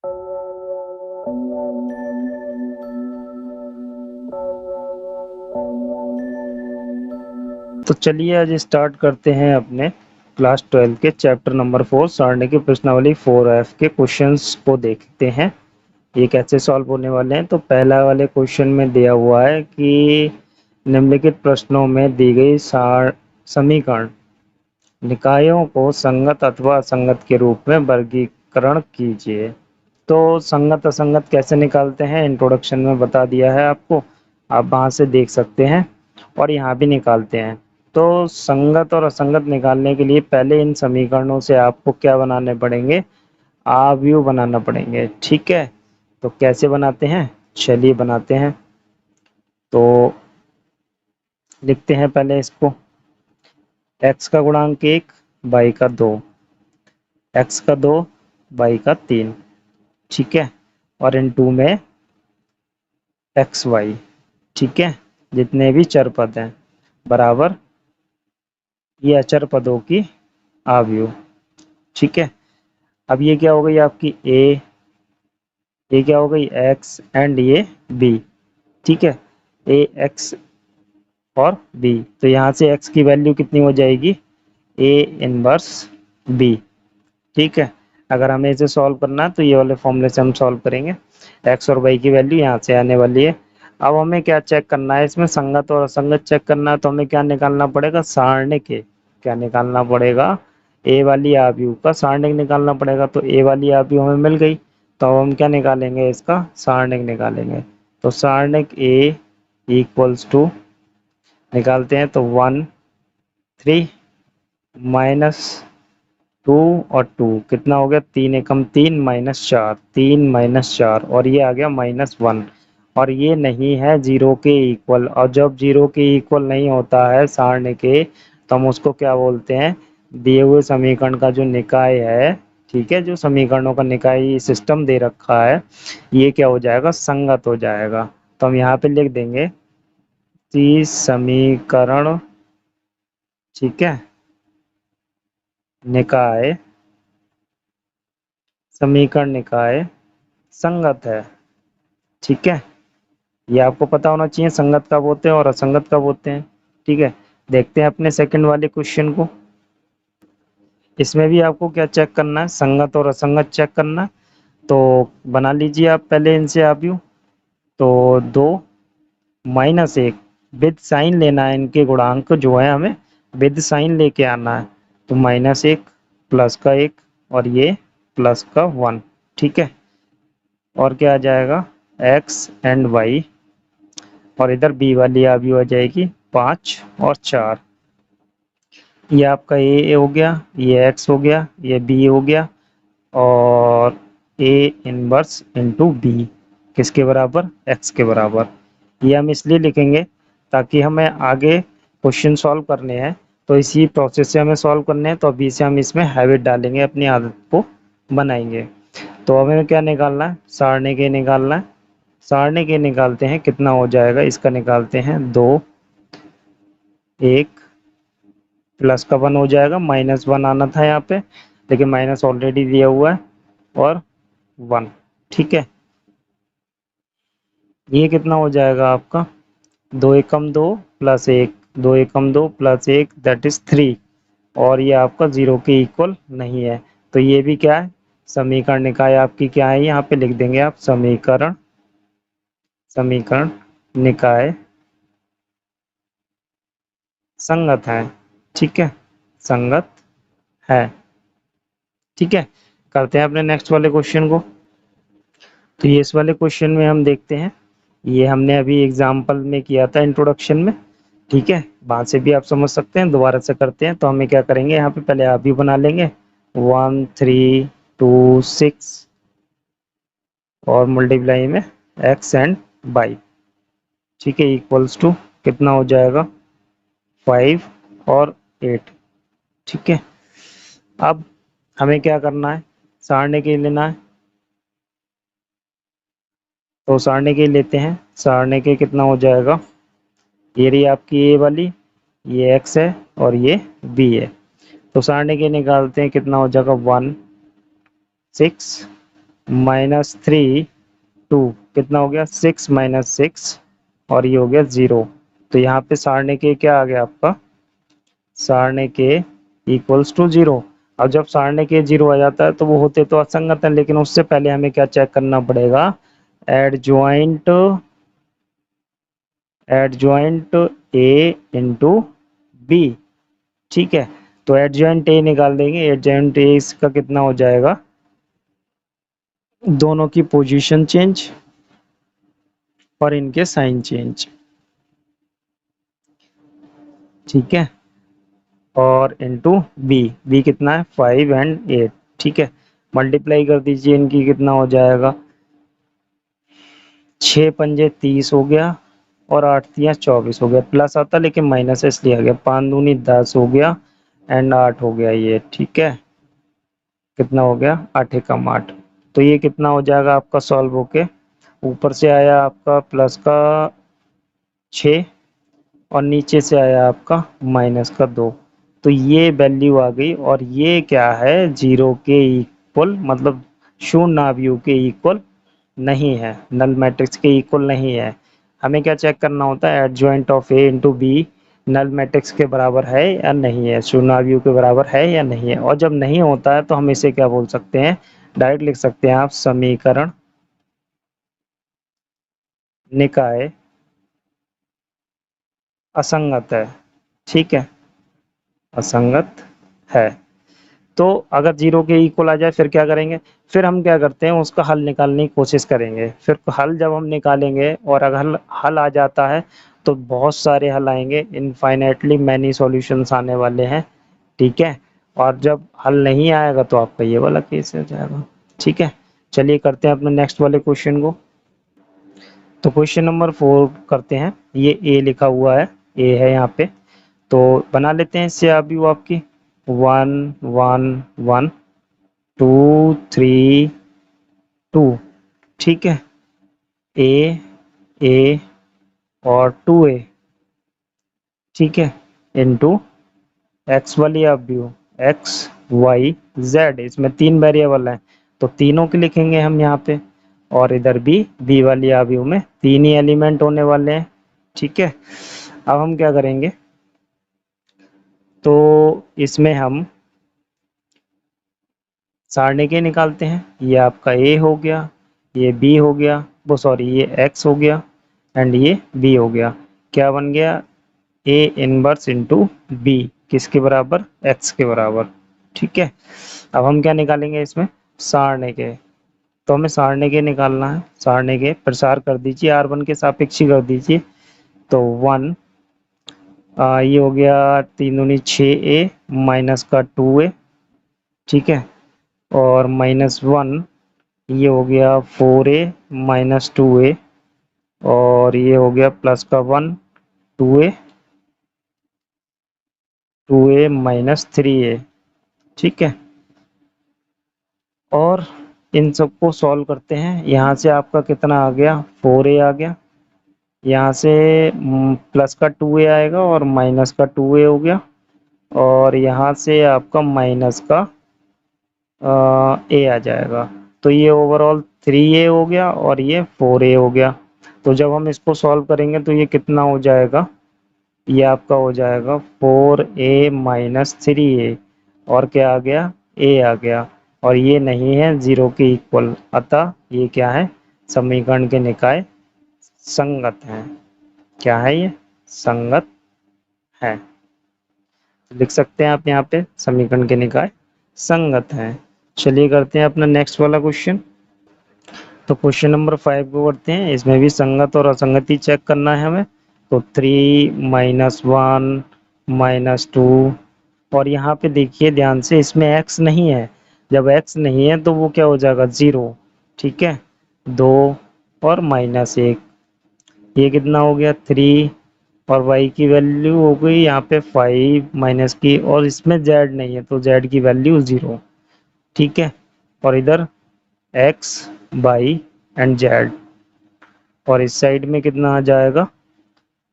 तो चलिए आज स्टार्ट करते हैं अपने क्लास 12 के चैप्टर नंबर 4 सारणी की प्रश्नावली 4F के क्वेश्चंस को देखते हैं ये कैसे सॉल्व होने वाले हैं। तो पहला वाले क्वेश्चन में दिया हुआ है कि निम्नलिखित प्रश्नों में दी गई समीकरण निकायों को संगत अथवा असंगत के रूप में वर्गीकरण कीजिए। तो संगत असंगत कैसे निकालते हैं इंट्रोडक्शन में बता दिया है आपको, आप वहां से देख सकते हैं और यहाँ भी निकालते हैं। तो संगत और असंगत निकालने के लिए पहले इन समीकरणों से आपको क्या बनाने पड़ेंगे, आव्यूह बनाना पड़ेंगे। ठीक है, तो कैसे बनाते हैं, चलिए बनाते हैं। तो लिखते हैं पहले इसको, x का गुणांक 1, y का 2, x का 2, y का 3। ठीक है, और इन 2 में एक्स वाई। ठीक है, जितने भी चर पद हैं बराबर ये अचर पदों की आव्यूह। ठीक है, अब ये क्या हो गई आपकी ए, ये क्या हो गई एक्स एंड ये बी। ठीक है, ए एक्स और बी, तो यहाँ से एक्स की वैल्यू कितनी हो जाएगी, ए इनवर्स बी। ठीक है, अगर हमें इसे सॉल्व करना है तो ये वाले फॉर्मूले से हम सॉल्व करेंगे। एक्स और वाई की वैल्यू यहाँ से आने वाली है। अब हमें क्या चेक करना है, इसमें संगत और असंगत चेक करना है, तो हमें क्या निकालना पड़ेगा, सारणिक क्या निकालना पड़ेगा, ए वाली आव्यूह का सारणिक निकालना पड़ेगा। तो ए वाली आव्यूह हमें मिल गई, तो अब हम क्या निकालेंगे, इसका सारणिक निकालेंगे। तो सारणिक ए इक्वल्स टू निकालते हैं तो 1 3 माइनस 2 और 2 कितना हो गया, 3 एकम 3 माइनस 4, 3 माइनस 4 और ये आ गया -1। और ये नहीं है जीरो के इक्वल, और जब जीरो के इक्वल नहीं होता है सारणी के, तो हम उसको क्या बोलते हैं, दिए हुए समीकरण का जो निकाय है, ठीक है, जो समीकरणों का निकाय सिस्टम दे रखा है, ये क्या हो जाएगा, संगत हो जाएगा। तो हम यहाँ पे लिख देंगे कि समीकरण, ठीक है, निकाय, समीकरण निकाय संगत है। ठीक है, ये आपको पता होना चाहिए संगत कब होते हैं और असंगत कब होते हैं। ठीक है, देखते हैं अपने सेकंड वाले क्वेश्चन को। इसमें भी आपको क्या चेक करना है, संगत और असंगत चेक करना है। तो बना लीजिए आप पहले इनसे आव्यूह। तो 2 माइनस 1 विद साइन लेना है, इनके गुणांक जो है हमें विद साइन लेके आना है। तो -1 प्लस का 1 और ये प्लस का 1। ठीक है, और क्या आ जाएगा x एंड y, और इधर b वाली आव्यूह आ जाएगी 5 और 4। ये आपका a हो गया, ये x हो गया, ये b हो गया, और a इनवर्स इंटू बी किसके बराबर, x के बराबर। ये हम इसलिए लिखेंगे ताकि हमें आगे क्वेश्चन सॉल्व करने हैं, तो इसी प्रोसेस से हमें सॉल्व करने हैं। तो अभी से हम इसमें हैबिट डालेंगे, अपनी आदत को बनाएंगे। तो हमें क्या निकालना है, सारणी के निकालना है। सारणी के निकालते हैं, कितना हो जाएगा, इसका निकालते हैं 2 1 प्लस का 1 हो जाएगा, -1 आना था यहाँ पे, लेकिन माइनस ऑलरेडी दिया हुआ है, और 1। ठीक है, ये कितना हो जाएगा आपका, 2 एकम 2 plus 1, 2 Ekam 2 plus 1 that is 3, और ये आपका 0 के इक्वल नहीं है। तो ये भी क्या है, समीकरण निकाय आपकी क्या है, यहाँ पे लिख देंगे आप समीकरण, समीकरण निकाय संगत है। ठीक है, संगत है। ठीक है, करते हैं अपने नेक्स्ट वाले क्वेश्चन को। तो ये इस वाले क्वेश्चन में हम देखते हैं, ये हमने अभी एग्जाम्पल में किया था इंट्रोडक्शन में। ठीक है, वहां से भी आप समझ सकते हैं, दोबारा से करते हैं। तो हमें क्या करेंगे, यहाँ पे पहले आप भी बना लेंगे 1 3 2 6 और मल्टीप्लाई में x एंड y। ठीक है, इक्वल्स टू कितना हो जाएगा 5 और 8। ठीक है, अब हमें क्या करना है, सारणी के लेना है। तो सारणी के लेते हैं, सारणी के कितना हो जाएगा, ये रही आपकी ए वाली, ये x है और ये b है। तो सारणी के निकालते हैं, कितना हो जाएगा 1 6 -3 2 कितना हो गया 6 - 6 और ये हो गया 0। तो यहाँ पे सारणी के क्या आ गया आपका, सारणी के इक्वल्स टू 0। अब जब सारणी के 0 आ जाता है तो वो होते तो असंगत है, लेकिन उससे पहले हमें क्या चेक करना पड़ेगा, adjoint adjoint A into B. ठीक है, तो एडजॉइंट ए निकाल देंगे, एडजॉइंट ए इसका कितना हो जाएगा, दोनों की पोजीशन चेंज और इनके साइन चेंज। ठीक है, और इंटू बी, बी कितना है 5 एंड 8। ठीक है, मल्टीप्लाई कर दीजिए, इनकी कितना हो जाएगा, 6 पंजे 30 हो गया और 8 तियां 24 हो गया, प्लस आता लेकिन माइनस इसलिए आ गया, 5 दूनी 10 हो गया एंड 8 हो गया ये। ठीक है, कितना हो गया 8 एकम 8। तो ये कितना हो जाएगा आपका सॉल्व होके, ऊपर से आया आपका प्लस का 6 और नीचे से आया आपका माइनस का 2। तो ये वैल्यू आ गई, और ये क्या है, 0 के इक्वल, मतलब शून्य नाभियों के इक्वल नहीं है, नल मैट्रिक्स के इक्वल नहीं है। हमें क्या चेक करना होता है, adjoint of A into B null matrix के बराबर है या नहीं है, शून्य नाभियों के बराबर है या नहीं है। और जब नहीं होता है तो हम इसे क्या बोल सकते हैं, डायरेक्ट लिख सकते हैं आप, समीकरण निकाय असंगत है। ठीक है, असंगत है। तो अगर 0 के इक्वल आ जाए फिर क्या करेंगे, फिर हम क्या करते हैं, उसका हल निकालने की कोशिश करेंगे। फिर हल जब हम निकालेंगे और अगर हल आ जाता है तो बहुत सारे हल आएंगे, इनफाइनाइटली मैनी सॉल्यूशंस आने वाले हैं। ठीक है, और जब हल नहीं आएगा तो आपका ये वाला केस हो जाएगा। ठीक है, चलिए करते हैं अपने नेक्स्ट वाले क्वेश्चन को। तो क्वेश्चन नंबर 4 करते हैं, ये ए लिखा हुआ है, ए है यहाँ पे, तो बना लेते हैं इससे आप भी आपकी 1 1 1 2 3 2। ठीक है, ए ए और 2a। ठीक है, इनटू एक्स वाली आप व्यू, एक्स वाई जेड, इसमें 3 वेरिएबल हैं तो तीनों के लिखेंगे हम यहाँ पे, और इधर भी बी वाली आव्यू में 3 ही एलिमेंट होने वाले हैं। ठीक है, अब हम क्या करेंगे, तो इसमें हम सारणी के निकालते हैं, ये आपका ए हो गया, ये बी हो गया, वो सॉरी ये एक्स हो गया एंड ये बी हो गया। क्या बन गया, ए इनवर्स इंटू बी, किसके बराबर, एक्स के बराबर। ठीक है, अब हम क्या निकालेंगे इसमें, सारणी के। तो हमें सारणी के निकालना है, सारणी के प्रसार कर दीजिए, R1 के सापेक्ष कर दीजिए। तो 1 ये हो गया 3 दूनी 6a माइनस का 2a। ठीक है, और -1 ये हो गया 4a माइनस 2a, और ये हो गया प्लस का 1 2a माइनस 3a। ठीक है, और इन सबको सॉल्व करते हैं, यहाँ से आपका कितना आ गया 4a आ गया, यहाँ से प्लस का 2a आएगा और माइनस का 2a हो गया, और यहाँ से आपका माइनस का a आ जाएगा। तो ये ओवरऑल 3a हो गया और ये 4a हो गया। तो जब हम इसको सॉल्व करेंगे तो ये कितना हो जाएगा, ये आपका हो जाएगा 4a माइनस 3a, और क्या आ गया, a आ गया, और ये नहीं है 0 के इक्वल, अतः ये क्या है, समीकरण के निकाय संगत हैं। क्या है ये, संगत है। लिख सकते हैं आप यहाँ पे, समीकरण के निकाय संगत हैं। चलिए करते हैं अपना नेक्स्ट वाला क्वेश्चन। तो क्वेश्चन नंबर 5 को करते हैं, इसमें भी संगत और असंगति चेक करना है हमें। तो 3 -1 -2, और यहाँ पे देखिए ध्यान से, इसमें x नहीं है, जब x नहीं है तो वो क्या हो जाएगा 0। ठीक है, 2 और -1, ये कितना हो गया 3, और y की वैल्यू हो गई यहाँ पे 5 माइनस की, और इसमें z नहीं है तो z की वैल्यू 0। ठीक है, और इधर x y एंड z, और इस साइड में कितना आ जाएगा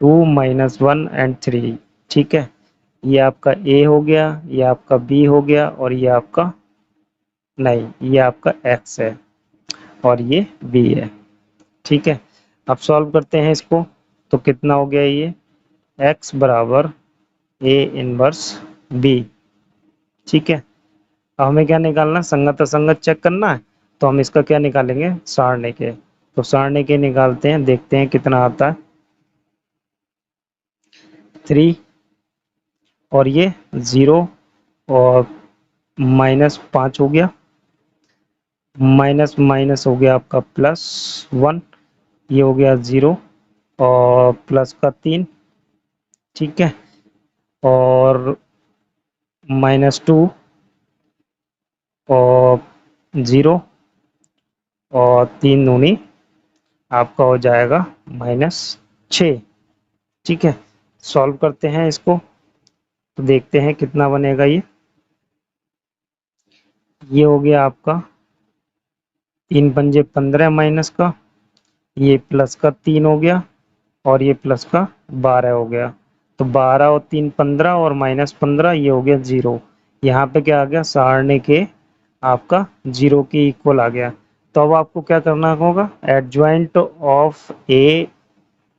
2 -1 एंड 3। ठीक है, ये आपका a हो गया, ये आपका b हो गया, और ये आपका नहीं, ये आपका x है। और ये b है। ठीक है, अब सॉल्व करते हैं इसको, तो कितना हो गया ये x बराबर a इनवर्स b। ठीक है, अब हमें क्या निकालना, संगत असंगत चेक करना है, तो हम इसका क्या निकालेंगे, सारणी के। तो सारणी के निकालते हैं, देखते हैं कितना आता है। 3 और ये 0 और -5 हो गया, माइनस माइनस हो गया आपका +1, ये हो गया 0 और प्लस का 3। ठीक है, और -2 और 0 और 3 दूनी आपका हो जाएगा -6। ठीक है, सॉल्व करते हैं इसको, तो देखते हैं कितना बनेगा ये हो गया आपका 3 पंजे 15 माइनस का, ये प्लस का 3 हो गया और ये प्लस का 12 हो गया। तो 12 और 3 15 और -15 ये हो गया 0। यहाँ पे क्या आ गया, सारणी के आपका 0 के इक्वल आ गया। तो अब आपको क्या करना होगा, adjoint of A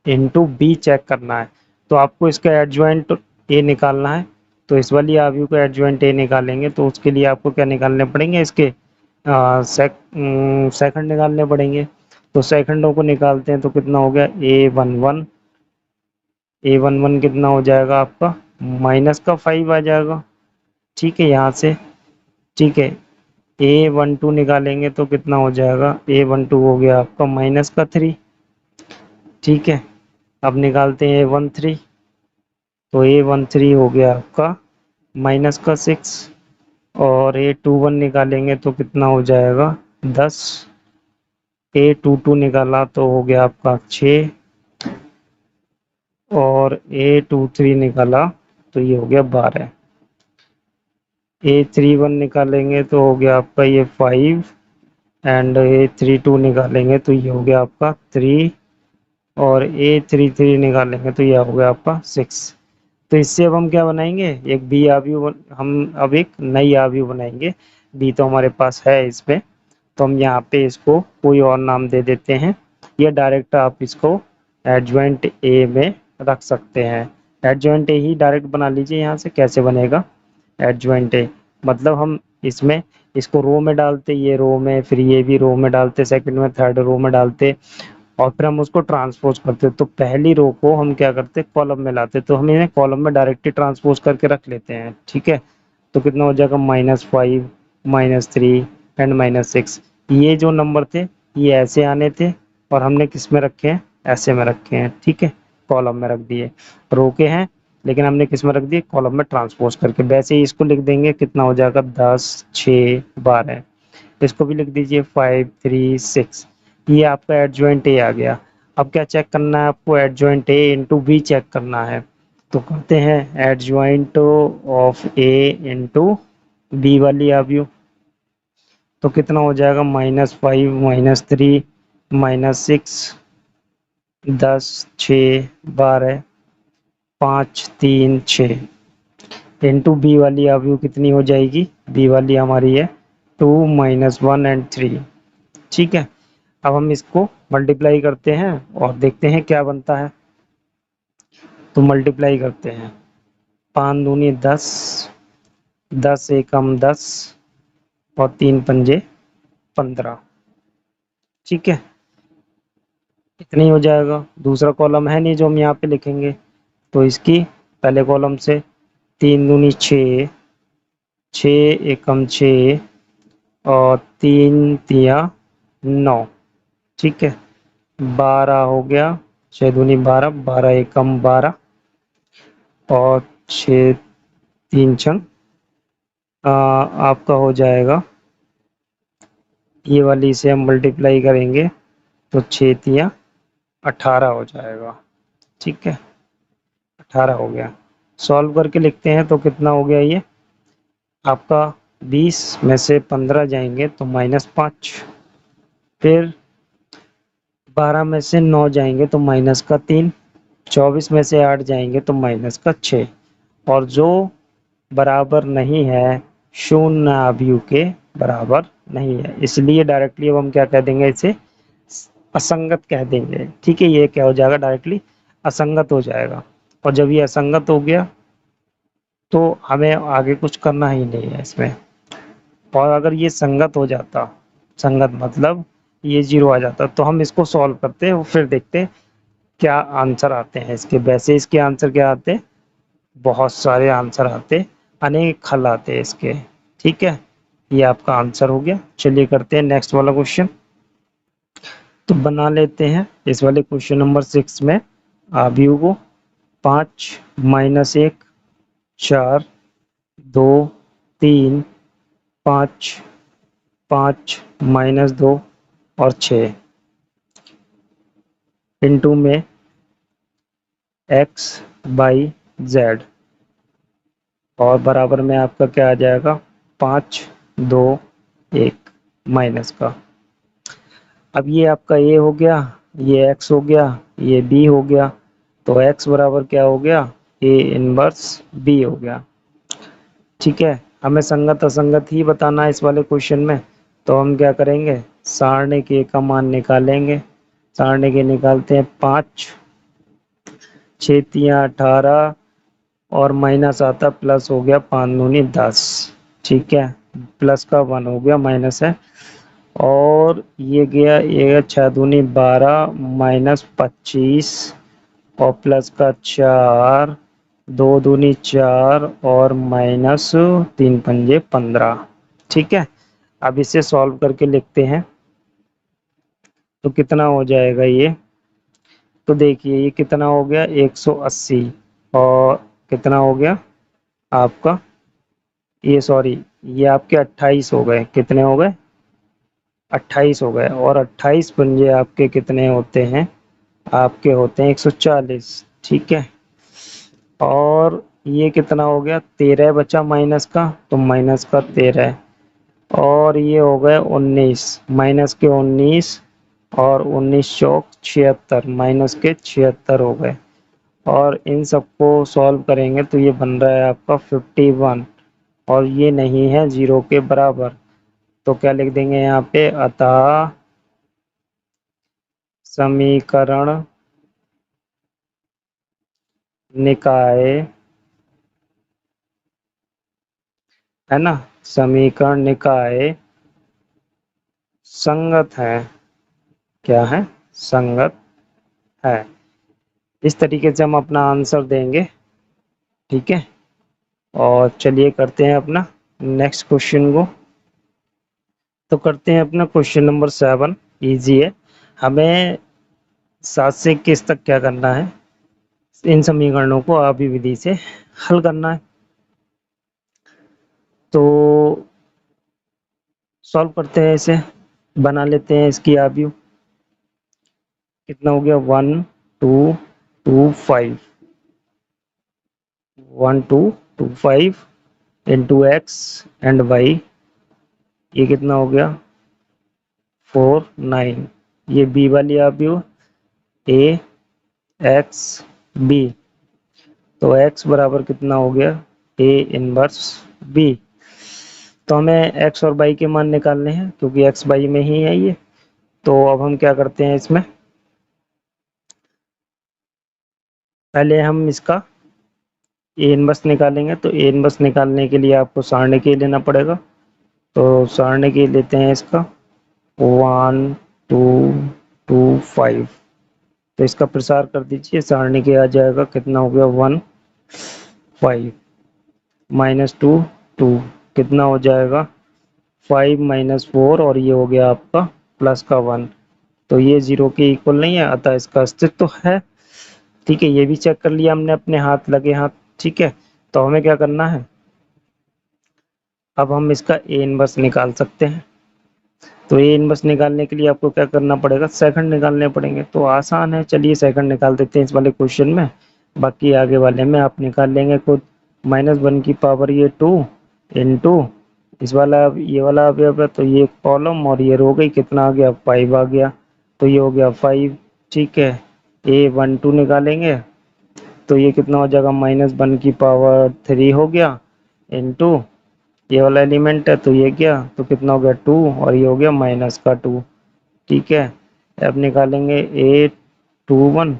into B check करना है। तो आपको इसका एडजॉइंट ए निकालना है, तो इस वाली आव्यू का एडजॉइंट ए निकालेंगे, तो उसके लिए आपको क्या निकालने पड़ेंगे, इसके सेकंड निकालने पड़ेंगे। तो सेकंडों को निकालते हैं, तो कितना हो गया A11 कितना हो जाएगा आपका -5 आ जाएगा। ठीक है, यहाँ से ठीक है A12 निकालेंगे तो कितना हो जाएगा, A12 हो गया आपका -3। ठीक है, अब निकालते हैं A13, तो A13 हो गया आपका -6 और A21 निकालेंगे तो कितना हो जाएगा 10। A22 निकाला तो हो गया आपका 6 और A23 निकाला तो ये हो गया 12। A31 निकालेंगे तो हो गया आपका ये 5 एंड A32 निकालेंगे तो ये हो गया आपका 3 और A33 निकालेंगे तो ये हो गया आपका 6। तो इससे अब हम क्या बनाएंगे, एक बी आव्यू हम अब एक नई आव्यू बनाएंगे। बी तो हमारे पास है इसमें, तो हम यहाँ पे इसको कोई और नाम दे देते हैं, या डायरेक्ट आप इसको एडजॉइंट ए में रख सकते हैं। एडजॉइंट ए ही डायरेक्ट बना लीजिए। यहाँ से कैसे बनेगा एडजॉइंट ए, मतलब हम इसमें इसको रो में डालते, ये रो में, फिर ये भी रो में डालते, सेकंड में थर्ड रो में डालते, और फिर हम उसको ट्रांसपोज करते। तो पहली रो को हम क्या करते, कॉलम में लाते, तो हम इन्हें कॉलम में डायरेक्टली ट्रांसपोज करके रख लेते हैं। ठीक है, तो कितना हो जाएगा -5 -3 एंड -6। ये जो नंबर थे ये ऐसे आने थे, और हमने किस में रखे हैं, ऐसे में रखे हैं। ठीक है, कॉलम में रख दिए, रो के हैं लेकिन हमने किस में रख दिए, कॉलम में ट्रांसपोज करके। वैसे ही इसको लिख देंगे, कितना हो जाएगा 10 6 12। इसको भी लिख दीजिए 5 3 6। ये आपका एडजॉइंट ए आ गया। अब क्या चेक करना है आपको, adjoint A into B check करना है। तो करते हैं adjoint of A into B वाली आव्यू, तो कितना हो जाएगा -5 -3 -6 10 6 12 5 3 6 इंटू बी वाली आव्यू कितनी हो जाएगी, बी वाली हमारी है 2 -1 एंड 3। ठीक है, अब हम इसको मल्टीप्लाई करते हैं और देखते हैं क्या बनता है। तो मल्टीप्लाई करते हैं, 5 दूनी 10, 10 एकम 10 और 3 पंजे 15। ठीक है, इतना ही हो जाएगा। दूसरा कॉलम है नहीं जो हम यहाँ पे लिखेंगे, तो इसकी पहले कॉलम से 3 दूनी 6, 6 एकम 6 और 3 तिया 9। ठीक है, 12 हो गया, 6 दूनी 12, 12 एकम 12 और 6 3 छंग आपका हो जाएगा, ये वाली से हम मल्टीप्लाई करेंगे तो 6 तिया 18 हो जाएगा। ठीक है, 18 हो गया। सॉल्व करके लिखते हैं तो कितना हो गया, ये आपका 20 में से 15 जाएंगे तो -5, फिर 12 में से 9 जाएंगे तो -3, 24 में से 8 जाएंगे तो -6, और जो बराबर नहीं है शून्य आव्यूह के बराबर नहीं है, इसलिए डायरेक्टली अब हम क्या कह देंगे, इसे असंगत कह देंगे। ठीक है, ये क्या हो जाएगा, डायरेक्टली असंगत हो जाएगा। और जब ये असंगत हो गया तो हमें आगे कुछ करना ही नहीं है इसमें। और अगर ये संगत हो जाता, संगत मतलब ये जीरो आ जाता, तो हम इसको सॉल्व करते और फिर देखते क्या आंसर आते हैं इसके। वैसे इसके आंसर क्या आते, बहुत सारे आंसर आते, अनेक हल आते हैं इसके। ठीक है, ये आपका आंसर हो गया। चलिए करते हैं नेक्स्ट वाला क्वेश्चन। तो बना लेते हैं इस वाले क्वेश्चन नंबर 6 में आव्यूह को। 5 माइनस 1, 4, 2, 3, 5, 5 माइनस 2 और 6 इंटू में x बाई जेड, और बराबर में आपका क्या आ जाएगा, 5, 2, 1 माइनस का। अब ये आपका a हो गया, ये x हो गया, ये b हो गया। तो x बराबर क्या हो गया, a इनवर्स b हो गया। ठीक है, हमें संगत असंगत ही बताना है इस वाले क्वेश्चन में। तो हम क्या करेंगे, सारणी के का मान निकालेंगे। सारणी के निकालते हैं 5, 6 तियां 18 और माइनस आता प्लस हो गया 5 दूनी 10। ठीक है, प्लस का 1 हो गया, माइनस है। और ये गया, ये 6 दूनी 12 माइनस 25 और प्लस का 4, 2 दूनी 4 और माइनस 3 पंजे 15। ठीक है, अब इसे सॉल्व करके लिखते हैं तो कितना हो जाएगा ये। तो देखिए ये कितना हो गया, 180 और कितना हो गया आपका, ये सॉरी, ये आपके 28 हो गए। कितने हो गए, 28 हो गए। और 28 पंजे आपके कितने होते हैं, आपके होते हैं 140। ठीक है, और ये कितना हो गया, 13 बचा माइनस का, तो माइनस का 13। और ये हो गए 19, माइनस के 19 और 19 चौक 76, माइनस के 76 हो गए। और इन सबको सॉल्व करेंगे तो ये बन रहा है आपका 51, और ये नहीं है जीरो के बराबर। तो क्या लिख देंगे यहाँ पे, अतः समीकरण निकाय, है ना, समीकरण निकाय संगत है। क्या है, संगत है। इस तरीके से हम अपना आंसर देंगे। ठीक है, और चलिए करते हैं अपना नेक्स्ट क्वेश्चन को। तो करते हैं अपना क्वेश्चन नंबर 7। इजी है, हमें 7 से 21 तक क्या करना है, इन समीकरणों को आव्यूह विधि से हल करना है। तो सॉल्व करते हैं इसे, बना लेते हैं इसकी आव्यूह। कितना हो गया, 1, 2, 2, 5, 1, 2, 2, 5 इंटू एक्स एंड वाई, ये कितना हो गया, 4, 9। ये बी वाली आव्यूह, ए एक्स बी, तो x बराबर कितना हो गया, a इनवर्स b। तो हमें x और y के मान निकालने हैं क्योंकि x y में ही है ये। तो अब हम क्या करते हैं, इसमें पहले हम इसका a इनवर्स निकालेंगे। तो a इनवर्स निकालने के लिए आपको सारणी के लेना पड़ेगा। तो सारणी के लेते हैं इसका 1, 2, 2, 5। तो इसका प्रसार कर दीजिए, सारणी के आ जाएगा, कितना हो गया, 1, 5 माइनस 2, 2, कितना हो जाएगा, 5 माइनस 4 और ये हो गया आपका प्लस का 1। तो ये जीरो के इक्वल नहीं है, अतः इसका अस्तित्व है। ठीक है, ये भी चेक कर लिया हमने अपने हाथ लगे हाथ। ठीक है, तो हमें क्या करना है, अब हम इसका ए इनवर्स निकाल सकते हैं। तो ए इनवर्स निकालने के लिए आपको क्या करना पड़ेगा, सेकंड निकालने पड़ेंगे। तो आसान है, चलिए सेकंड निकाल देते हैं इस वाले क्वेश्चन में, बाकी आगे वाले में आप निकाल लेंगे खुद। -1 की पावर ये 2 इंटू इस वाला, ये वाला अवयव है तो ये कॉलम, और ये रो गई, कितना आ गया, 5 आ गया। तो ये हो गया 5। ठीक है, A12 निकालेंगे तो ये कितना हो जाएगा, -1 की पावर 3 हो गया इंटू ये वाला एलिमेंट है तो ये क्या, तो कितना हो गया 2 और ये हो गया -2। ठीक है, अब निकालेंगे A21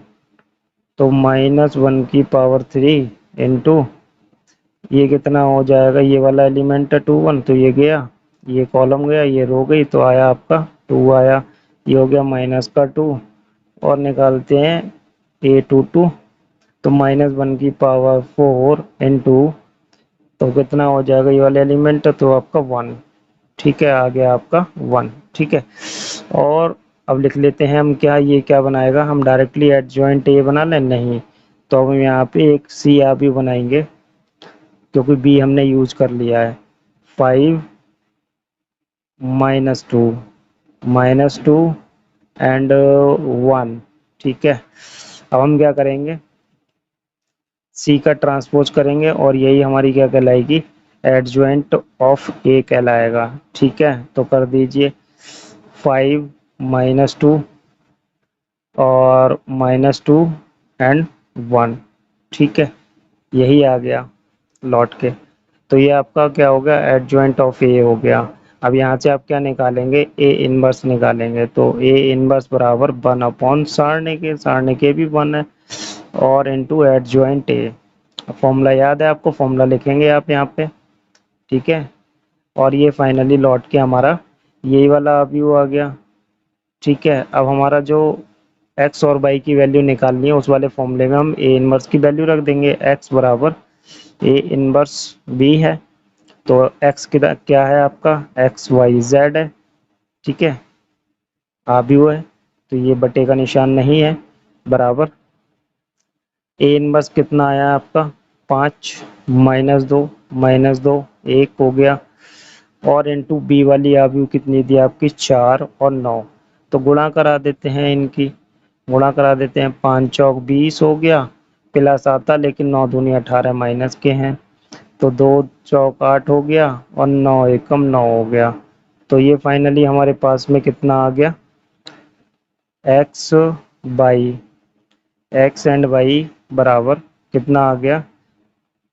तो -1 की पावर 3 इंटू ये कितना हो जाएगा, ये वाला एलिमेंट है 21 तो ये गया, ये कॉलम गया, ये रो गई तो आया आपका 2 आया, ये हो गया -2 और निकालते हैं A22 तो -1 की पावर 4 इंटू तो कितना हो जाएगा, ये वाला एलिमेंट है तो आपका 1। ठीक है, आ गया आपका 1। ठीक है, और अब लिख लेते हैं हम क्या, ये क्या बनाएगा, हम डायरेक्टली एडजॉइंट ए बना लें, नहीं तो हम यहाँ पे एक सी आ भी बनाएंगे क्योंकि बी हमने यूज कर लिया है। 5 -2 एंड 1। ठीक है, अब हम क्या करेंगे, सी का ट्रांसपोज करेंगे और यही हमारी क्या कहलाएगी, एडजॉइंट ऑफ ए कहलाएगा। ठीक है, तो कर दीजिए 5 -2 और -2 एंड 1। ठीक है, यही आ गया लौट के, तो ये आपका क्या हो गया, एडजॉइंट ऑफ ए हो गया। अब यहाँ से आप क्या निकालेंगे, ए इनवर्स निकालेंगे, तो ए इनवर्स बराबर 1/सारणी के भी 1 है और इनटू एडजॉइंट ए। फॉर्मूला याद है आपको, फॉर्मूला लिखेंगे आप यहाँ पे। ठीक है, और ये फाइनली लौट के हमारा यही वाला व्यू आ गया। ठीक है, अब हमारा जो एक्स और वाई की वैल्यू निकालनी है उस वाले फॉर्मूले में हम ए इनवर्स की वैल्यू रख देंगे, एक्स बराबर ए इनवर्स बी है तो एक्स क्या है आपका, एक्स वाई जेड है। ठीक है, आ भी हुआ है तो ये बटे का निशान नहीं है, बराबर ए इनवर्स कितना आया आपका 5 -2 1 हो गया और इनटू बी वाली आव्यू कितनी दी आपकी 4 और 9, तो गुणा करा देते हैं इनकी, गुणा करा देते हैं, 5 चौक 20 हो गया, प्लस आता लेकिन 9 दूनी 18 माइनस के हैं तो 2 चौक 8 हो गया और 9 एकम 9 हो गया। तो ये फाइनली हमारे पास में कितना आ गया, X by X and Y बराबर कितना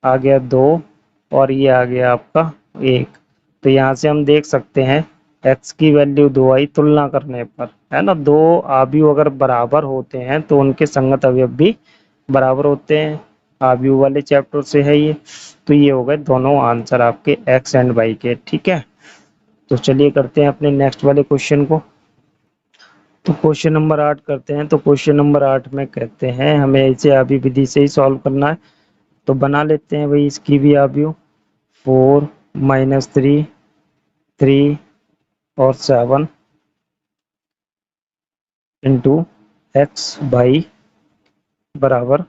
आ गया 2 और ये आ गया आपका 1। तो यहाँ से हम देख सकते हैं x की वैल्यू 2 आई तुलना करने पर, है ना, दो आव्यूह अगर बराबर होते हैं तो उनके संगत अवयव भी बराबर होते हैं, आव्यूह वाले चैप्टर से है ये। तो ये हो गए दोनों आंसर आपके x एंड y के। ठीक है, तो चलिए करते हैं अपने नेक्स्ट वाले क्वेश्चन को। तो क्वेश्चन नंबर 8 करते हैं। तो क्वेश्चन नंबर 8 में कहते हैं हमें इसे अभी विधि से ही सॉल्व करना है, तो बना लेते हैं भाई इसकी भी आव्यूह। 4 -3 3 और 7 इंटू एक्स बाई बराबर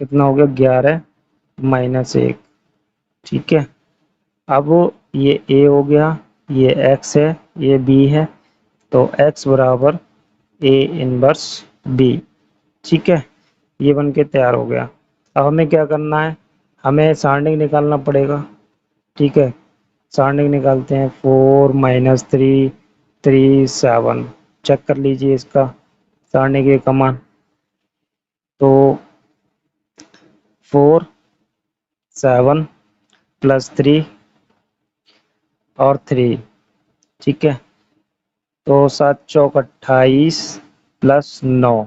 कितना हो गया 11 -1। ठीक है, अब ये a हो गया, ये x है, ये b है, तो x बराबर a इनवर्स b। ठीक है, ये बन के तैयार हो गया। अब हमें क्या करना है, हमें सारणी निकालना पड़ेगा। ठीक है, सारणी निकालते हैं, 4 -3 3 7। चेक कर लीजिए इसका सारणी के कमान, तो 4 7 +3 और 3। ठीक है, तो 7 चौक 28 +9।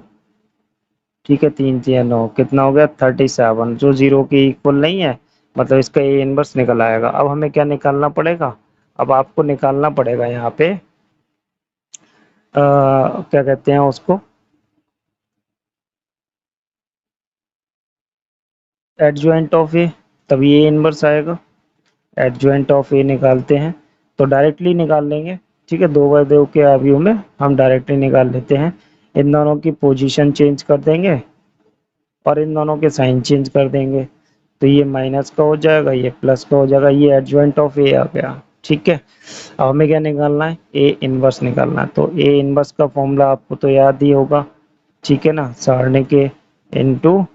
ठीक है, 3 3 9 कितना हो गया 37, जो 0 के इक्वल नहीं है, मतलब इसका ए इनवर्स निकल आएगा। अब हमें क्या निकालना पड़ेगा, अब आपको निकालना पड़ेगा यहाँ पे क्या कहते हैं उसको, एडजॉइंट ऑफ ए, तभी ए इनवर्स आएगा। एडजॉइंट ऑफ ए निकालते हैं तो डायरेक्टली निकाल लेंगे। ठीक है, 2/2 के आव्यूह में हम डायरेक्टली निकाल लेते हैं, इन दोनों की पोजीशन चेंज कर देंगे और इन दोनों के साइन चेंज कर देंगे, तो ये माइनस का हो जाएगा, ये प्लस का हो जाएगा, ये एडजॉइंट ऑफ ए आ गया। ठीक है, अब हमें क्या निकालना है, ए इनवर्स निकालना है, तो ए इनवर्स का फॉर्मूला आपको तो याद ही होगा। ठीक है ना, सारणी के इनटू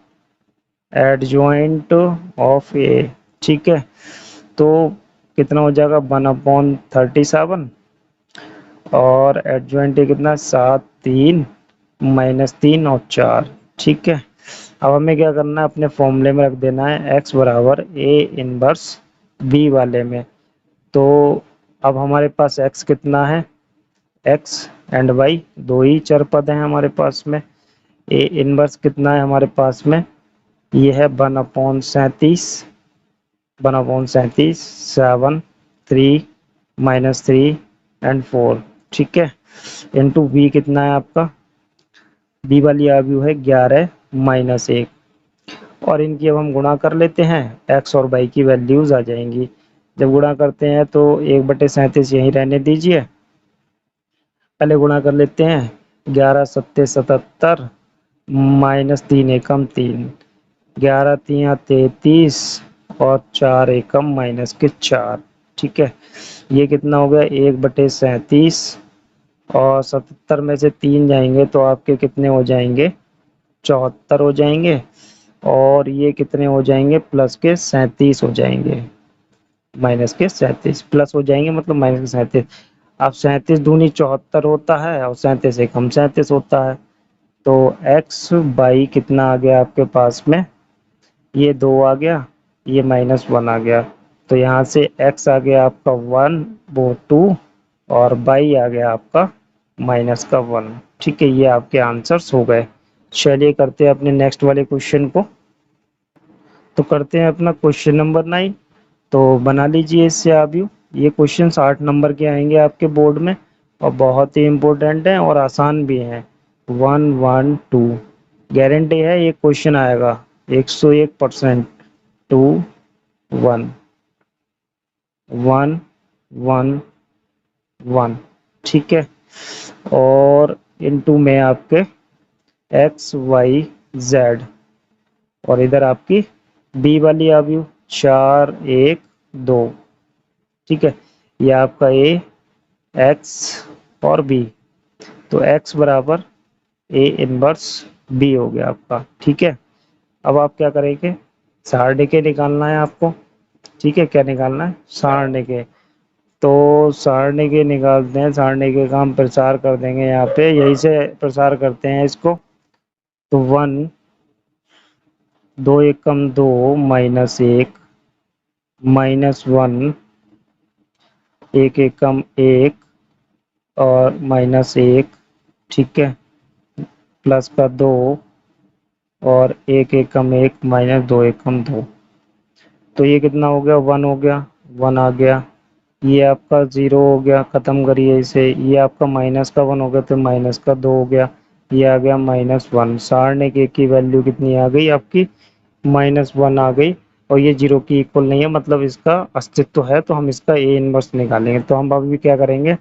एडजॉइंट ऑफ ए। ठीक है, तो कितना हो जाएगा 1/37 और एडजॉइंट कितना 7 3 -3 और 4। ठीक है, अब हमें क्या करना है, अपने फॉर्मूले में रख देना है x बराबर a इनवर्स बी वाले में। तो अब हमारे पास x कितना है, x एंड y दो ही चर पद हैं हमारे पास में। ए इनवर्स कितना है हमारे पास में, ये है 1/37, 1/37, 7, 3, -3 एंड 4। ठीक है, इंटू बी कितना है आपका, बी वाली आयु है 11 -1, और इनकी अब हम गुणा कर लेते हैं, x और y की वैल्यूज आ जाएंगी। जब गुणा करते हैं तो 1/37 यहीं रहने दीजिए, पहले गुणा कर लेते हैं। 11 सत्ते 77, -3 एकम 3, 11 तिया 33, और 4 एकम -4। ठीक है, ये कितना हो गया 1/37, और 77 में से 3 जाएंगे तो आपके कितने हो जाएंगे, 74 हो जाएंगे, और ये कितने हो जाएंगे, प्लस के 37 हो जाएंगे, माइनस के 37 प्लस हो जाएंगे, मतलब माइनस के 37। अब 37 दूनी 74 होता है, और 37 एकम 37 होता है। तो एक्स बाई कितना आ गया आपके पास में, ये 2 आ गया, ये -1 आ गया। तो यहाँ से x आ गया आपका 1, वो 2, और बाई आ गया आपका -1। ठीक है, ये आपके आंसर्स हो गए। चलिए करते हैं अपने नेक्स्ट वाले क्वेश्चन को। तो करते हैं अपना क्वेश्चन नंबर 9। तो बना लीजिए इससे आप व्यू। ये क्वेश्चन 8 नंबर के आएंगे आपके बोर्ड में, और बहुत ही इम्पोर्टेंट हैं और आसान भी हैं। 1 1 2 गारंटी है ये क्वेश्चन आएगा 101%। 2 1 1 1 1। ठीक है, और इनटू में आपके एक्स वाई जेड, और इधर आपकी बी वाली आयु 4 1 2। ठीक है, ये आपका ए एक्स और बी, तो एक्स बराबर ए इनवर्स बी हो गया आपका। ठीक है, अब आप क्या करेंगे, सारणिक निकालना है आपको। ठीक है, क्या निकालना है, सारणिक। तो सारणिक निकालते हैं, सारणिक का हम प्रसार कर देंगे यहाँ पे, यही से प्रसार करते हैं इसको। तो 1 2 एकम 2, -1, -1, 1 एकम 1, और -1। ठीक है, प्लस का 2, और 1 एकम 1, -2 एकम 2। तो ये कितना हो गया, 1 हो गया, 1 आ गया। ये आपका 0 हो गया, खत्म करिए इसे। ये आपका माइनस का 1 हो गया, तो माइनस का 2 हो गया। ये आ गया -1। सारणिक एक की वैल्यू कितनी आ गई आपकी, -1 आ गई, और ये 0 की इक्वल नहीं है, मतलब इसका अस्तित्व है, तो हम इसका ए इनवर्स निकालेंगे। तो हम अभी क्या करेंगे,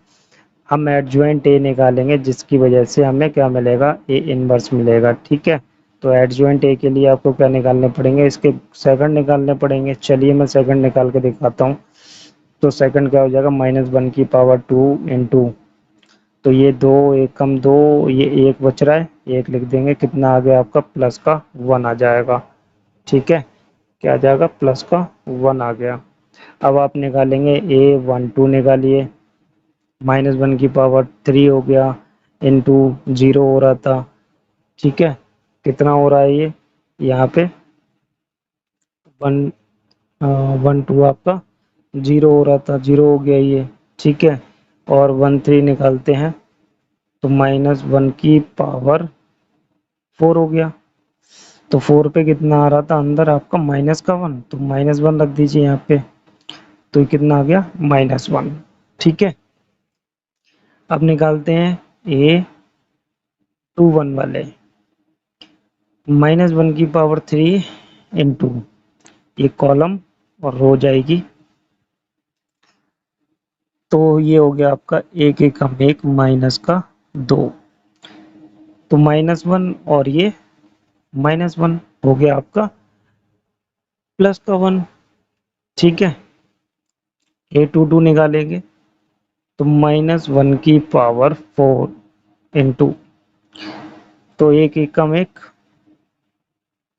हम एडजॉइंट ए निकालेंगे, जिसकी वजह से हमें क्या मिलेगा, ए इनवर्स मिलेगा। ठीक है, तो एडजॉइंट ए के लिए आपको क्या निकालने पड़ेंगे, इसके सेकंड निकालने पड़ेंगे। चलिए मैं सेकंड निकाल के दिखाता हूँ। तो सेकंड क्या हो जाएगा, -1 की पावर 2 इंटू, तो ये 2 एकम 2, ये 1 बच रहा है, 1 लिख देंगे, कितना आ गया आपका, प्लस का 1 आ जाएगा। ठीक है, क्या आ जाएगा, प्लस का 1 आ गया। अब आप निकालेंगे A12 निकालिए, -1 की पावर 3 हो गया, इंटू 0 हो रहा था। ठीक है, कितना हो रहा है ये, यहाँ पे 1 1 2 आपका 0 हो रहा था, 0 हो गया ये। ठीक है, और 1 3 निकालते हैं, तो -1 की पावर 4 हो गया। तो 4 पे कितना आ रहा था अंदर आपका, माइनस का 1, तो -1 रख दीजिए यहाँ पे। तो ये कितना आ गया, -1। ठीक है, अब निकालते हैं A21 वाले, -1 की पावर 3 इंटू, ये कॉलम और रो जाएगी। तो ये हो गया आपका 1 एकम 1, माइनस का 2, तो -1, और ये -1 हो गया आपका प्लस का 1। ठीक है, A22 निकालेंगे, तो -1 की पावर 4 इंटू, तो 1 एकम 1,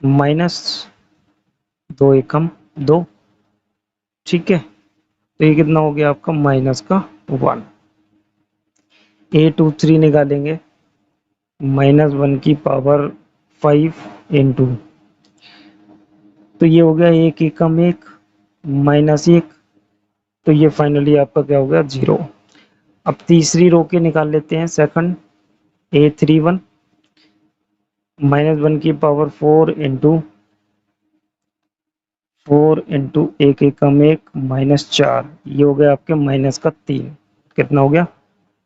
-2 एकम 2। ठीक है, तो ये कितना हो गया आपका, माइनस का 1। A23 निकालेंगे, -1 की पावर 5 इंटू, तो ये हो गया 1 एकम 1, -1, तो ये फाइनली आपका क्या हो गया 0। अब तीसरी रो के निकाल लेते हैं सेकंड, A31 -1 की पावर 4 इंटू 1 एकम 1 -4, ये हो गया आपके -3। कितना हो गया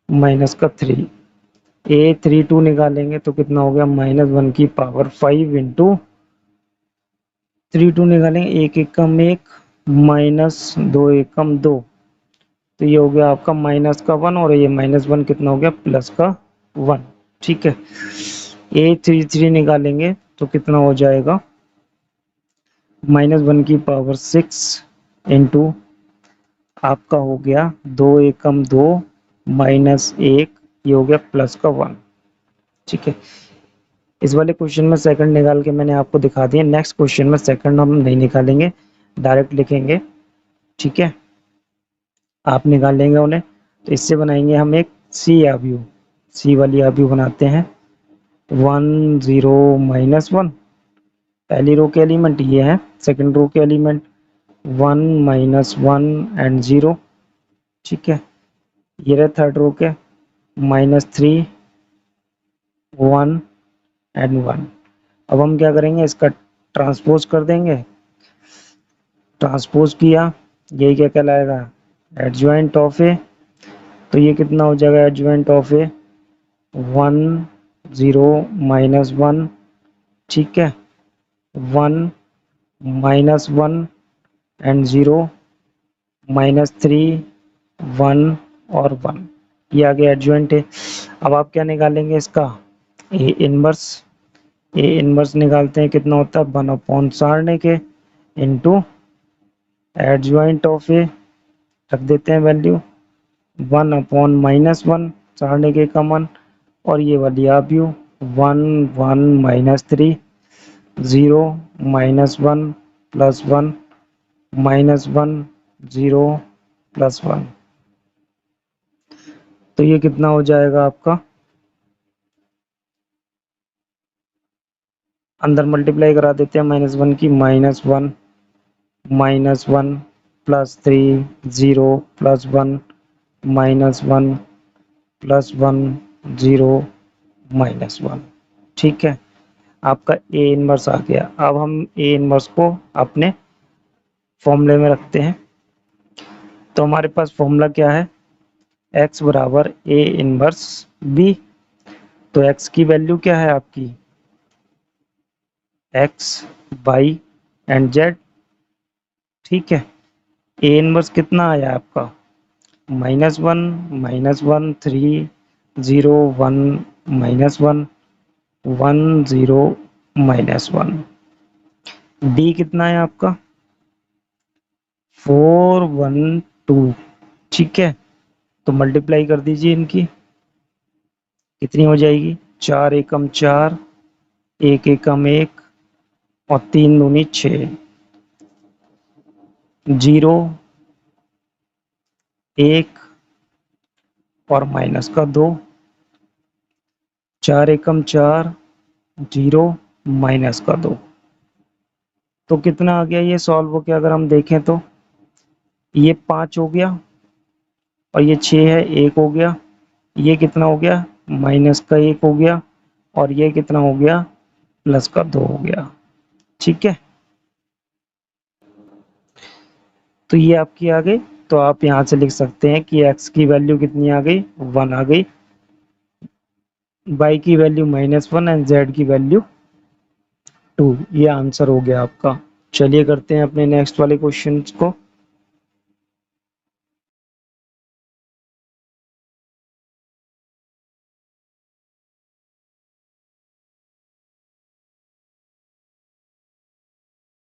-3। A32 निकालेंगे तो कितना हो गया -1 की पावर 5 इंटू 32 निकालेंगे 1 एकम 1 -2 एकम 2, तो ये हो गया आपका -1 और ये -1 कितना हो गया +1। ठीक है, A33 निकालेंगे तो कितना हो जाएगा -1 की पावर 6 इंटू आपका हो गया 2 एकम 2 -1, ये हो गया +1। ठीक है, इस वाले क्वेश्चन में सेकंड निकाल के मैंने आपको दिखा दिया। नेक्स्ट क्वेश्चन में सेकंड हम नहीं निकालेंगे, डायरेक्ट लिखेंगे। ठीक है, आप निकाल लेंगे उन्हें। तो इससे बनाएंगे हम एक सी आव्यूह, सी वाली आव्यूह बनाते हैं। 1 0 -1, पहली रो के एलिमेंट ये है, सेकंड रो के एलिमेंट 1 -1 एंड 0। ठीक है, ये रहे थर्ड रो के -3 1 एंड 1। अब हम क्या करेंगे, इसका ट्रांसपोज कर देंगे। ट्रांसपोज किया, यही क्या कहलाएगा एडजॉइंट ऑफ ए, तो ये कितना हो जाएगा एडजॉइंट ऑफ ए 1 0 -1। ठीक है, 1 -1 एंड 0 -3 1 और 1, ये आ गया एडजॉइंट है। अब आप क्या निकालेंगे इसका ए इनवर्स। ए इनवर्स निकालते हैं, कितना होता है 1 सारने के इंटू एडजॉइंट ऑफ ए, रख देते हैं वैल्यू 1 -1 सारने के कॉमन, और ये वाली आव्यूह 1 1 -3 0 -1 +1 -1 0 +1, तो ये कितना हो जाएगा आपका, अंदर मल्टीप्लाई करा देते हैं -1 की -1 -1 +3 0 +1 -1 +1 0 -1। ठीक है, आपका ए इनवर्स आ गया। अब हम ए इनवर्स को अपने फॉर्मूले में रखते हैं। तो हमारे पास फॉर्मूला क्या है, x बराबर ए इनवर्स बी। तो x की वैल्यू क्या है आपकी x y एंड z। ठीक है, ए इनवर्स कितना आया आपका -1 -1 3 0 1 -1 1 0 -1। डी कितना है आपका 4 1 2। ठीक है, तो मल्टीप्लाई कर दीजिए इनकी, कितनी हो जाएगी 4 एकम 4 1 एकम 1 और 3 दूनी 6 0 1 और -2 4 एकम 4 0 -2, तो कितना आ गया ये सॉल्व हो गया। अगर हम देखें तो ये 5 हो गया और ये 6 है 1 हो गया, ये कितना हो गया -1 हो गया, और ये कितना हो गया +2 हो गया। ठीक है, तो ये आपकी आ गई। तो आप यहाँ से लिख सकते हैं कि x की वैल्यू कितनी आ गई 1 आ गई, y की वैल्यू -1 एंड z की वैल्यू 2। ये आंसर हो गया आपका। चलिए करते हैं अपने नेक्स्ट वाले क्वेश्चन को।